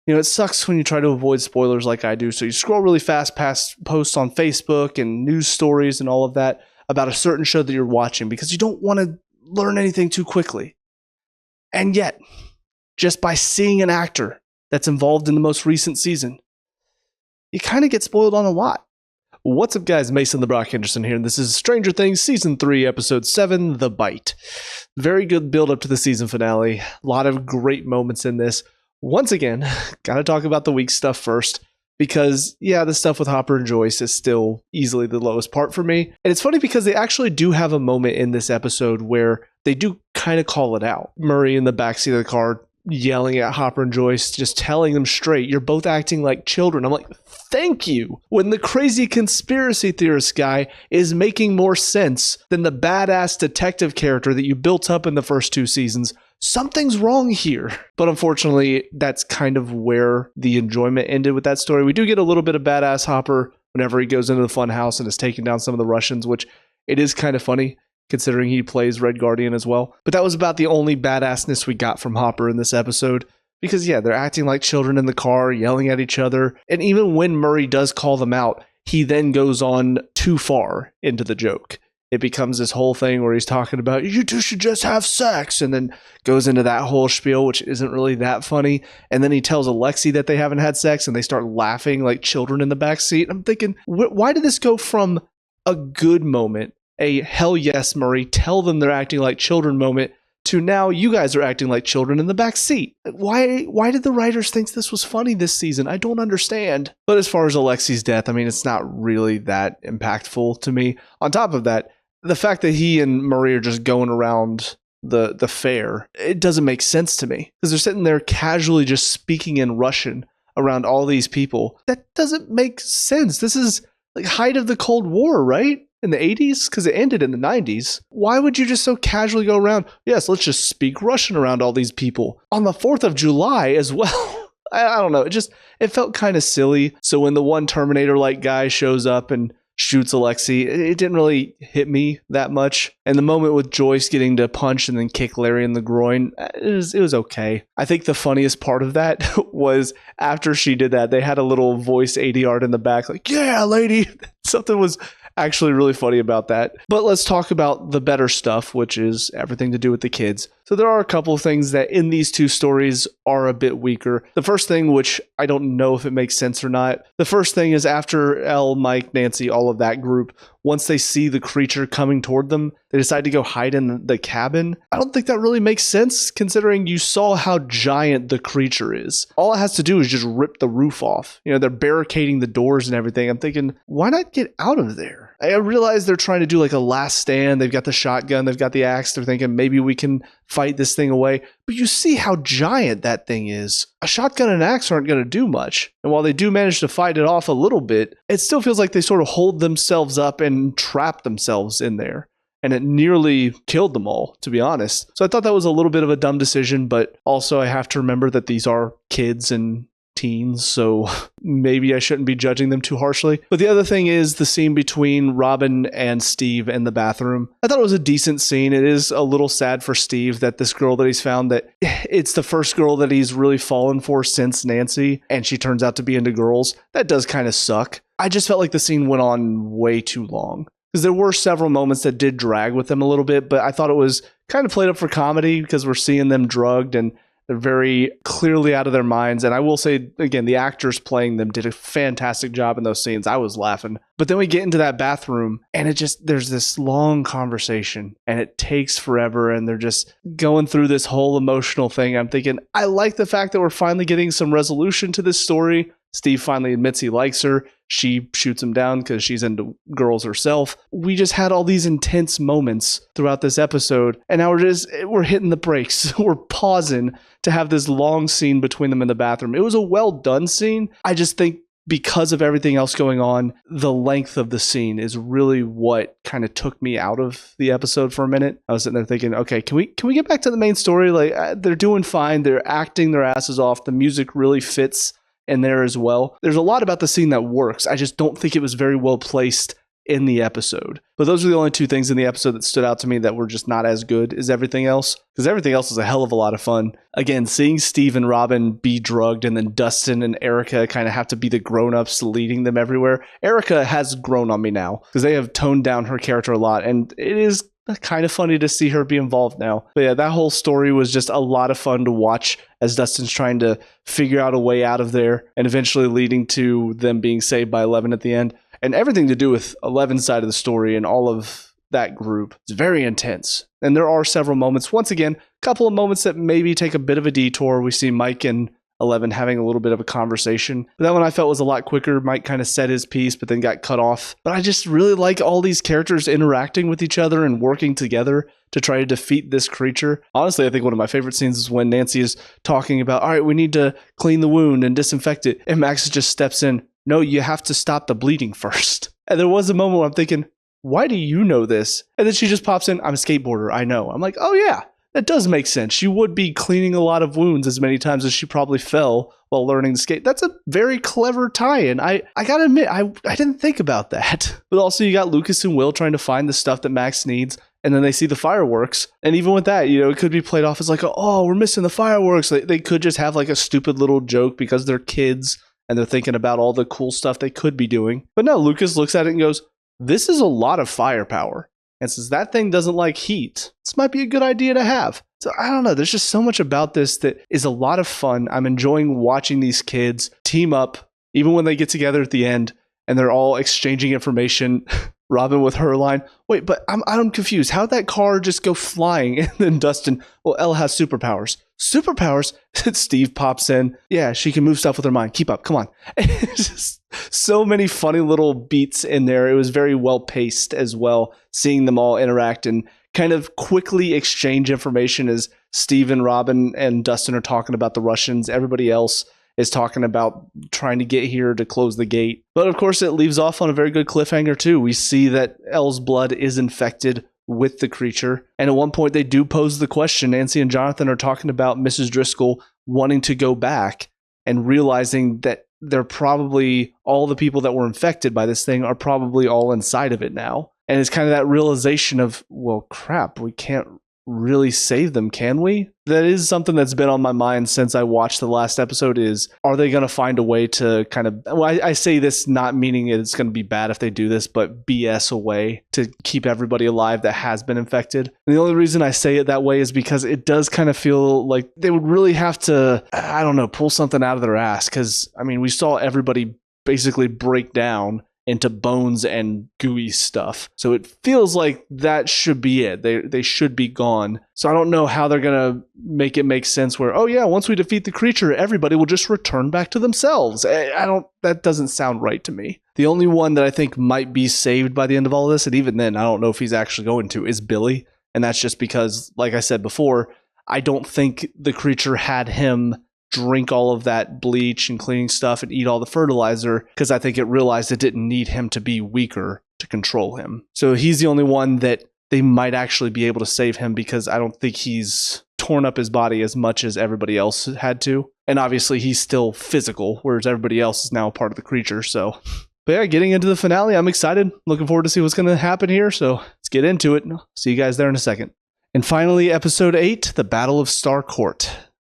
It sucks when you try to avoid spoilers like I do. So you scroll really fast past posts on Facebook and news stories and all of that about a certain show that you're watching because you don't want to learn anything too quickly. And yet, just by seeing an actor that's involved in the most recent season, you kind of get spoiled on a lot. What's up, guys? Mason the Brock Henderson here, and this is Stranger Things Season 3, Episode 7, The Bite. Very good build up to the season finale. A lot of great moments in this. Once again, gotta talk about the weak stuff first, because, yeah, the stuff with Hopper and Joyce is still easily the lowest part for me. And it's funny because they actually do have a moment in this episode where they do kind of call it out. Murray in the backseat of the car yelling at Hopper and Joyce, just telling them straight, you're both acting like children. I'm like, thank you. When the crazy conspiracy theorist guy is making more sense than the badass detective character that you built up in the first 2 seasons, something's wrong here. But unfortunately, that's kind of where the enjoyment ended with that story. We do get a little bit of badass Hopper whenever he goes into the fun house and is taking down some of the Russians, which it is kind of funny, considering he plays Red Guardian as well. But that was about the only badassness we got from Hopper in this episode. Because, yeah, they're acting like children in the car, yelling at each other. And even when Murray does call them out, he then goes on too far into the joke. It becomes this whole thing where he's talking about, you two should just have sex, and then goes into that whole spiel, which isn't really that funny. And then he tells Alexei that they haven't had sex, and they start laughing like children in the backseat. I'm thinking, why did this go from a good moment, a hell yes, Murray, tell them they're acting like children moment, to now you guys are acting like children in the back seat? Why did the writers think this was funny this season? I don't understand. But as far as Alexei's death, I mean, it's not really that impactful to me. On top of that, the fact that he and Murray are just going around the fair, it doesn't make sense to me. Because they're sitting there casually just speaking in Russian around all these people. That doesn't make sense. This is like height of the Cold War, right? In the 80s? Because it ended in the 90s. Why would you just so casually go around, yes, let's just speak Russian around all these people on the 4th of July as well? I don't know. It felt kind of silly. So when the one Terminator-like guy shows up and shoots Alexei, it didn't really hit me that much. And the moment with Joyce getting to punch and then kick Larry in the groin, it was okay. I think the funniest part of that was after she did that, they had a little voice ADR in the back, like, yeah, lady. Something was actually really funny about that. But let's talk about the better stuff, which is everything to do with the kids. So there are a couple of things that in these 2 stories are a bit weaker. The first thing, which I don't know if it makes sense or not, the first thing is after Elle, Mike, Nancy, all of that group, once they see the creature coming toward them, they decide to go hide in the cabin. I don't think that really makes sense, considering you saw how giant the creature is. All it has to do is just rip the roof off. They're barricading the doors and everything. I'm thinking, why not get out of there? I realize they're trying to do like a last stand. They've got the shotgun, they've got the axe. They're thinking maybe we can fight this thing away. But you see how giant that thing is. A shotgun and an axe aren't going to do much. And while they do manage to fight it off a little bit, it still feels like they sort of hold themselves up and trap themselves in there. And it nearly killed them all, to be honest. So I thought that was a little bit of a dumb decision, but also I have to remember that these are kids and teens, so maybe I shouldn't be judging them too harshly. But the other thing is the scene between Robin and Steve in the bathroom. I thought it was a decent scene. It is a little sad for Steve that this girl that he's found, that it's the first girl that he's really fallen for since Nancy, and she turns out to be into girls. That does kind of suck. I just felt like the scene went on way too long. Because there were several moments that did drag with them a little bit, but I thought it was kind of played up for comedy because we're seeing them drugged and they're very clearly out of their minds. And I will say, again, the actors playing them did a fantastic job in those scenes. I was laughing. But then we get into that bathroom and there's this long conversation and it takes forever and they're just going through this whole emotional thing. I'm thinking, I like the fact that we're finally getting some resolution to this story. Steve finally admits he likes her. She shoots him down because she's into girls herself. We just had all these intense moments throughout this episode, and now we're hitting the brakes. We're pausing to have this long scene between them in the bathroom. It was a well done scene. I just think because of everything else going on, the length of the scene is really what kind of took me out of the episode for a minute. I was sitting there thinking, okay, can we get back to the main story? Like, they're doing fine. They're acting their asses off. The music really fits in there as well. There's a lot about the scene that works. I just don't think it was very well placed in the episode. But those are the only two things in the episode that stood out to me that were just not as good as everything else, because everything else is a hell of a lot of fun. Again, seeing Steve and Robin be drugged and then Dustin and Erica kind of have to be the grown-ups leading them everywhere. Erica has grown on me now because they have toned down her character a lot, and it is kind of funny to see her be involved now. But yeah, that whole story was just a lot of fun to watch as Dustin's trying to figure out a way out of there and eventually leading to them being saved by Eleven at the end. And everything to do with Eleven's side of the story and all of that group is very intense. And there are several moments, once again, a couple of moments that maybe take a bit of a detour. We see Mike and Eleven having a little bit of a conversation. But that one I felt was a lot quicker. Mike kind of said his piece, but then got cut off. But I just really like all these characters interacting with each other and working together to try to defeat this creature. Honestly, I think one of my favorite scenes is when Nancy is talking about, all right, we need to clean the wound and disinfect it. And Max just steps in. No, you have to stop the bleeding first. And there was a moment where I'm thinking, why do you know this? And then she just pops in, I'm a skateboarder, I know. I'm like, oh yeah, that does make sense. She would be cleaning a lot of wounds as many times as she probably fell while learning to skate. That's a very clever tie-in. I gotta admit, I didn't think about that. But also you got Lucas and Will trying to find the stuff that Max needs. And then they see the fireworks. And even with that, it could be played off as like, oh, we're missing the fireworks. They could just have like a stupid little joke because they're kids and they're thinking about all the cool stuff they could be doing. But no, Lucas looks at it and goes, this is a lot of firepower. And since that thing doesn't like heat, this might be a good idea to have. So I don't know. There's just so much about this that is a lot of fun. I'm enjoying watching these kids team up, even when they get together at the end and they're all exchanging information. Robin with her line, wait, but I'm confused. How'd that car just go flying? And then Dustin, well, Elle has superpowers. Superpowers? Steve pops in. Yeah, she can move stuff with her mind. Keep up. Come on. It's just so many funny little beats in there. It was very well paced as well, seeing them all interact and kind of quickly exchange information as Steve and Robin and Dustin are talking about the Russians. Everybody else is talking about trying to get here to close the gate. But of course, it leaves off on a very good cliffhanger too. We see that Elle's blood is infected with the creature. And at one point, they do pose the question. Nancy and Jonathan are talking about Mrs. Driscoll wanting to go back and realizing that they're probably, all the people that were infected by this thing are probably all inside of it now. And it's kind of that realization of, well, crap, we can't really save them, can we? That is something that's been on my mind since I watched the last episode is, are they going to find a way to kind of, well, I say this not meaning it's going to be bad if they do this, but BS a way to keep everybody alive that has been infected. And the only reason I say it that way is because it does kind of feel like they would really have to, I don't know, pull something out of their ass. Because, I mean, we saw everybody basically break down into bones and gooey stuff. So it feels like that should be it. They should be gone. So I don't know how they're going to make it make sense where, oh yeah, once we defeat the creature, everybody will just return back to themselves. That doesn't sound right to me. The only one that I think might be saved by the end of all of this, and even then, I don't know if he's actually going to, is Billy. And that's just because, like I said before, I don't think the creature had him drink all of that bleach and cleaning stuff and eat all the fertilizer, because I think it realized it didn't need him to be weaker to control him. So he's the only one that they might actually be able to save him, because I don't think he's torn up his body as much as everybody else had to. And obviously he's still physical, whereas everybody else is now a part of the creature. So, but yeah, getting into the finale, I'm excited. Looking forward to see what's going to happen here. So let's get into it. See you guys there in a second. And finally, episode 8, the Battle of Starcourt.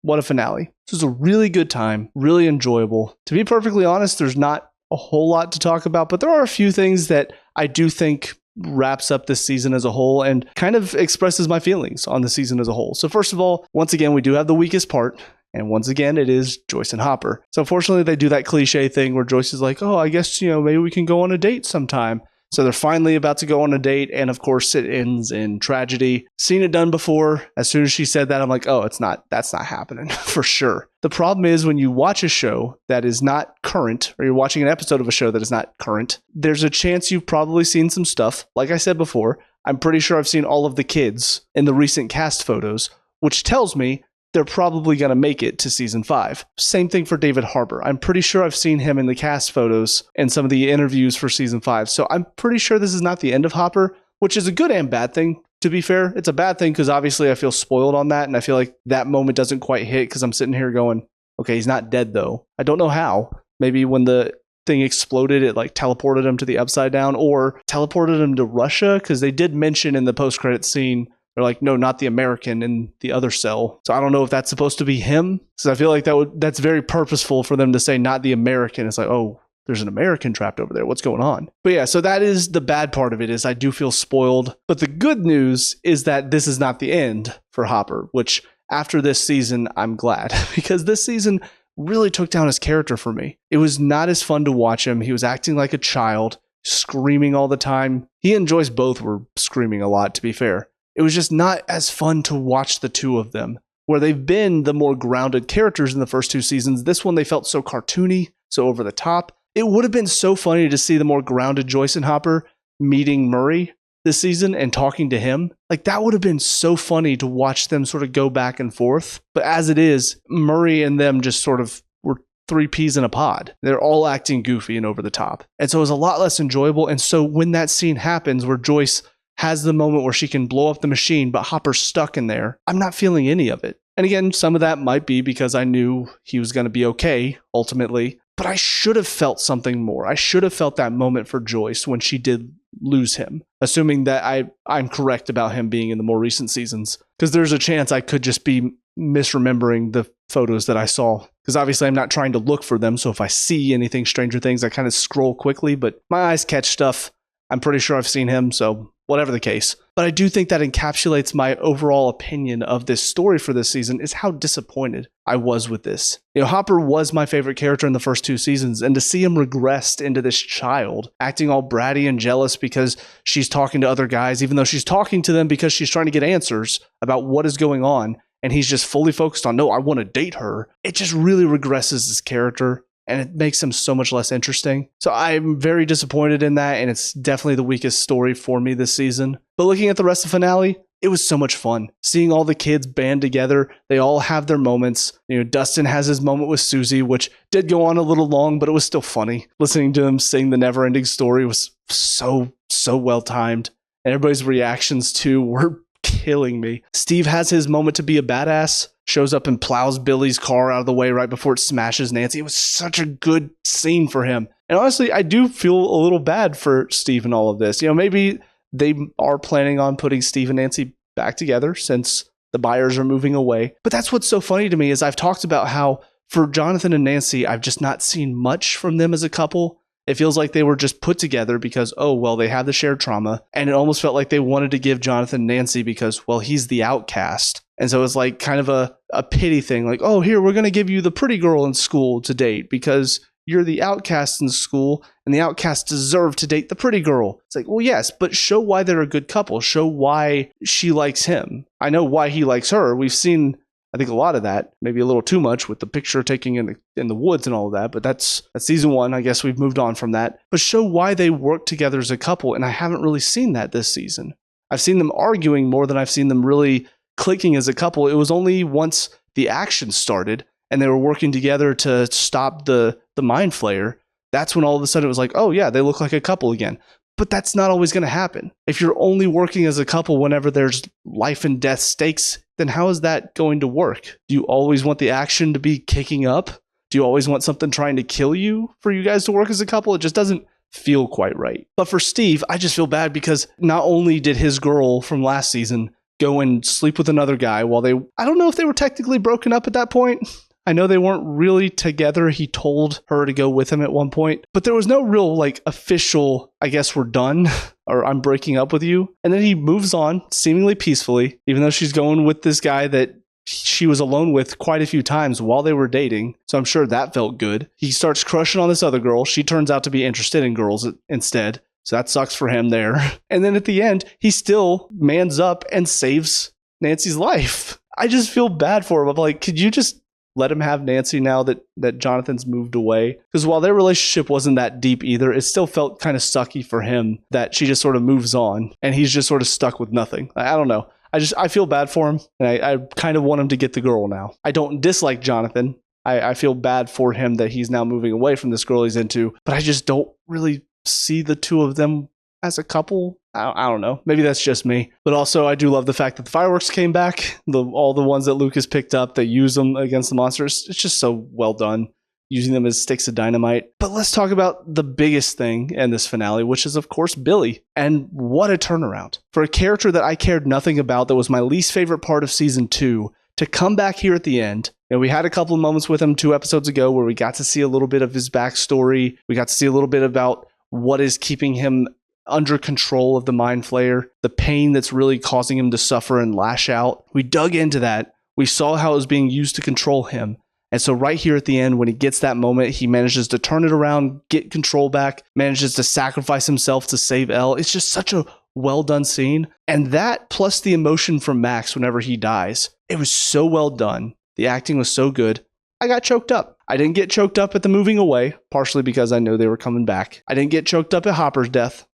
What a finale. This was a really good time, really enjoyable. To be perfectly honest, there's not a whole lot to talk about, but there are a few things that I do think wraps up this season as a whole and kind of expresses my feelings on the season as a whole. So first of all, once again, we do have the weakest part. And once again, it is Joyce and Hopper. So unfortunately, they do that cliche thing where Joyce is like, oh, I guess, maybe we can go on a date sometime. So they're finally about to go on a date, and of course it ends in tragedy. Seen it done before. As soon as she said that, I'm like, oh, that's not happening for sure. The problem is when you watch a show that is not current, or you're watching an episode of a show that is not current, there's a chance you've probably seen some stuff. Like I said before, I'm pretty sure I've seen all of the kids in the recent cast photos, which tells me they're probably going to make it to season 5. Same thing for David Harbour. I'm pretty sure I've seen him in the cast photos and some of the interviews for season 5. So I'm pretty sure this is not the end of Hopper, which is a good and bad thing, to be fair. It's a bad thing because obviously I feel spoiled on that, and I feel like that moment doesn't quite hit because I'm sitting here going, okay, he's not dead though. I don't know how. Maybe when the thing exploded, it like teleported him to the Upside Down or teleported him to Russia, because they did mention in the post-credit scene, they're like, no, not the American in the other cell. So I don't know if that's supposed to be him. So I feel like that's very purposeful for them to say not the American. It's like, oh, there's an American trapped over there. What's going on? But yeah, so that is the bad part of it, is I do feel spoiled. But the good news is that this is not the end for Hopper, which after this season, I'm glad, because this season really took down his character for me. It was not as fun to watch him. He was acting like a child, screaming all the time. He and Joyce both were screaming a lot, to be fair. It was just not as fun to watch the two of them, where they've been the more grounded characters in the first two seasons. This one, they felt so cartoony, so over the top. It would have been so funny to see the more grounded Joyce and Hopper meeting Murray this season and talking to him. Like, that would have been so funny to watch them sort of go back and forth. But as it is, Murray and them just sort of were three peas in a pod. They're all acting goofy and over the top. And so it was a lot less enjoyable. And so when that scene happens where Joyce has the moment where she can blow up the machine, but Hopper's stuck in there, I'm not feeling any of it. And again, some of that might be because I knew he was going to be okay, ultimately. But I should have felt something more. I should have felt that moment for Joyce when she did lose him, assuming that I'm correct about him being in the more recent seasons. Because there's a chance I could just be misremembering the photos that I saw. Because obviously I'm not trying to look for them, so if I see anything Stranger Things, I kind of scroll quickly, but my eyes catch stuff. I'm pretty sure I've seen him, so whatever the case. But I do think that encapsulates my overall opinion of this story for this season, is how disappointed I was with this. Hopper was my favorite character in the first two seasons, and to see him regressed into this child, acting all bratty and jealous because she's talking to other guys, even though she's talking to them because she's trying to get answers about what is going on, and he's just fully focused on, no, I want to date her. It just really regresses his character, and it makes him so much less interesting. So I'm very disappointed in that, and it's definitely the weakest story for me this season. But looking at the rest of the finale, it was so much fun. Seeing all the kids band together, they all have their moments. Dustin has his moment with Susie, which did go on a little long, but it was still funny. Listening to him sing the never-ending story was so well timed. And everybody's reactions too were killing me. Steve has his moment to be a badass, shows up and plows Billy's car out of the way right before it smashes Nancy. It was such a good scene for him. And honestly, I do feel a little bad for Steve in all of this. Maybe they are planning on putting Steve and Nancy back together since the buyers are moving away. But that's what's so funny to me, is I've talked about how for Jonathan and Nancy, I've just not seen much from them as a couple. It feels like they were just put together because, oh, well, they have the shared trauma. And it almost felt like they wanted to give Jonathan Nancy because, well, he's the outcast. And so it's like kind of a pity thing. Like, oh, here, we're going to give you the pretty girl in school to date because you're the outcast in school and the outcasts deserve to date the pretty girl. It's like, well, yes, but show why they're a good couple. Show why she likes him. I know why he likes her. We've seen, I think, a lot of that, maybe a little too much with the picture taking in the woods and all of that. But that's season one. I guess we've moved on from that. But show why they work together as a couple. And I haven't really seen that this season. I've seen them arguing more than I've seen them really clicking as a couple. It was only once the action started and they were working together to stop the mind flayer. That's when all of a sudden it was like, oh yeah, they look like a couple again. But that's not always going to happen. If you're only working as a couple whenever there's life and death stakes, then how is that going to work? Do you always want the action to be kicking up? Do you always want something trying to kill you for you guys to work as a couple? It just doesn't feel quite right. But for Steve, I just feel bad because not only did his girl from last season go and sleep with another guy while I don't know if they were technically broken up at that point. I know they weren't really together. He told her to go with him at one point, but there was no real official, I guess we're done or I'm breaking up with you. And then he moves on seemingly peacefully, even though she's going with this guy that she was alone with quite a few times while they were dating. So I'm sure that felt good. He starts crushing on this other girl. She turns out to be interested in girls instead. So that sucks for him there. And then at the end, he still mans up and saves Nancy's life. I just feel bad for him. I'm like, could you just let him have Nancy now that Jonathan's moved away? Because while their relationship wasn't that deep either, it still felt kind of sucky for him that she just sort of moves on and he's just sort of stuck with nothing. I don't know. I feel bad for him, and I kind of want him to get the girl now. I don't dislike Jonathan. I feel bad for him that he's now moving away from this girl he's into, but I just don't really see the two of them as a couple. I don't know. Maybe that's just me. But also, I do love the fact that the fireworks came back. All the ones that Lucas picked up, they use them against the monsters. It's just so well done. using them as sticks of dynamite. But let's talk about the biggest thing in this finale, which is, of course, Billy. And what a turnaround. For a character that I cared nothing about, that was my least favorite part of season 2, to come back here at the end. And we had a couple of moments with him 2 episodes ago where we got to see a little bit of his backstory. We got to see a little bit about what is keeping him under control of the Mind Flayer, the pain that's really causing him to suffer and lash out. We dug into that. We saw how it was being used to control him. And so right here at the end, when he gets that moment, he manages to turn it around, get control back, manages to sacrifice himself to save Elle. It's just such a well done scene. And that plus the emotion from Max whenever he dies, it was so well done. The acting was so good. I got choked up. I didn't get choked up at the moving away, partially because I know they were coming back. I didn't get choked up at Hopper's death.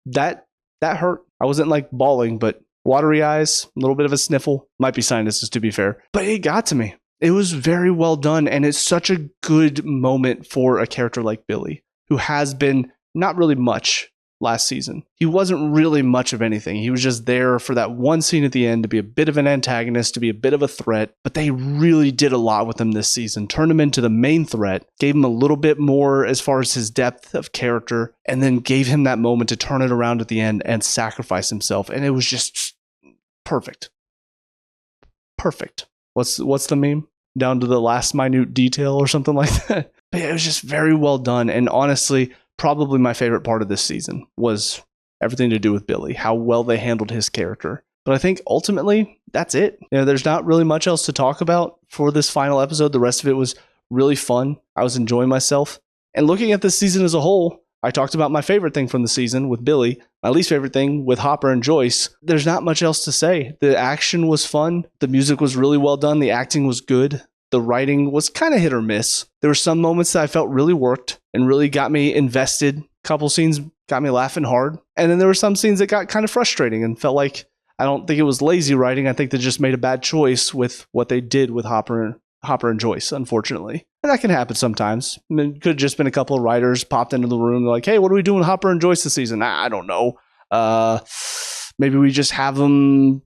That hurt. I wasn't like bawling, but watery eyes, a little bit of a sniffle. Might be sinuses, to be fair. But it got to me. It was very well done, and it's such a good moment for a character like Billy, who has been not really much last season. He wasn't really much of anything. He was just there for that one scene at the end to be a bit of an antagonist, to be a bit of a threat, but they really did a lot with him this season, turned him into the main threat, gave him a little bit more as far as his depth of character, and then gave him that moment to turn it around at the end and sacrifice himself, and it was just perfect. Perfect. What's the meme? Down to the last minute detail or something like that. But yeah, it was just very well done, and honestly, probably my favorite part of this season was everything to do with Billy, how well they handled his character. But I think ultimately, that's it. There's not really much else to talk about for this final episode. The rest of it was really fun. I was enjoying myself. And looking at this season as a whole, I talked about my favorite thing from the season with Billy, my least favorite thing with Hopper and Joyce. There's not much else to say. The action was fun. The music was really well done. The acting was good. The writing was kind of hit or miss. There were some moments that I felt really worked and really got me invested. A couple scenes got me laughing hard. And then there were some scenes that got kind of frustrating and felt like, I don't think it was lazy writing. I think they just made a bad choice with what they did with Hopper and Joyce, unfortunately. And that can happen sometimes. I mean, it could have just been a couple of writers popped into the room. They're like, hey, what are we doing with Hopper and Joyce this season? I don't know. Maybe we just have them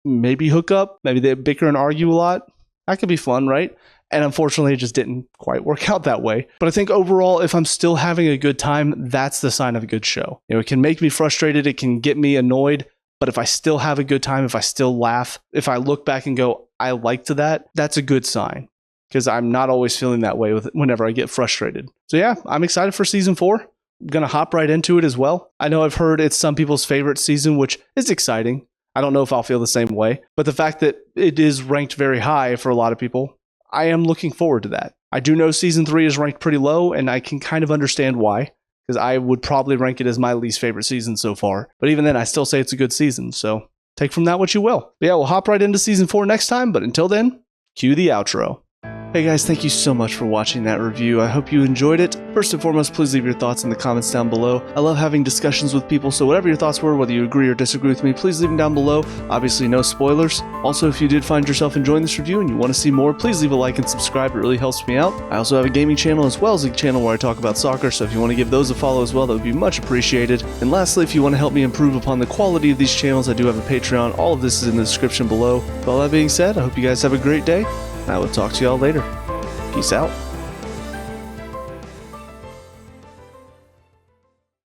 maybe hook up. Maybe they bicker and argue a lot. That could be fun, right? And unfortunately, it just didn't quite work out that way. But I think overall, if I'm still having a good time, that's the sign of a good show. It can make me frustrated. It can get me annoyed. But if I still have a good time, if I still laugh, if I look back and go, I liked that, that's a good sign. Because I'm not always feeling that way whenever I get frustrated. So yeah, I'm excited for season 4. I'm going to hop right into it as well. I know I've heard it's some people's favorite season, which is exciting. I don't know if I'll feel the same way, but the fact that it is ranked very high for a lot of people, I am looking forward to that. I do know season 3 is ranked pretty low, and I can kind of understand why, because I would probably rank it as my least favorite season so far. But even then, I still say it's a good season, so take from that what you will. But yeah, we'll hop right into season 4 next time, but until then, cue the outro. Hey guys, thank you so much for watching that review. I hope you enjoyed it. First and foremost, please leave your thoughts in the comments down below. I love having discussions with people, so whatever your thoughts were, whether you agree or disagree with me, please leave them down below. Obviously, no spoilers. Also, if you did find yourself enjoying this review and you want to see more, please leave a like and subscribe. It really helps me out. I also have a gaming channel as well as a channel where I talk about soccer, so if you want to give those a follow as well, that would be much appreciated. And lastly, if you want to help me improve upon the quality of these channels, I do have a Patreon. All of this is in the description below. With all that being said, I hope you guys have a great day, and I will talk to y'all later. Peace out.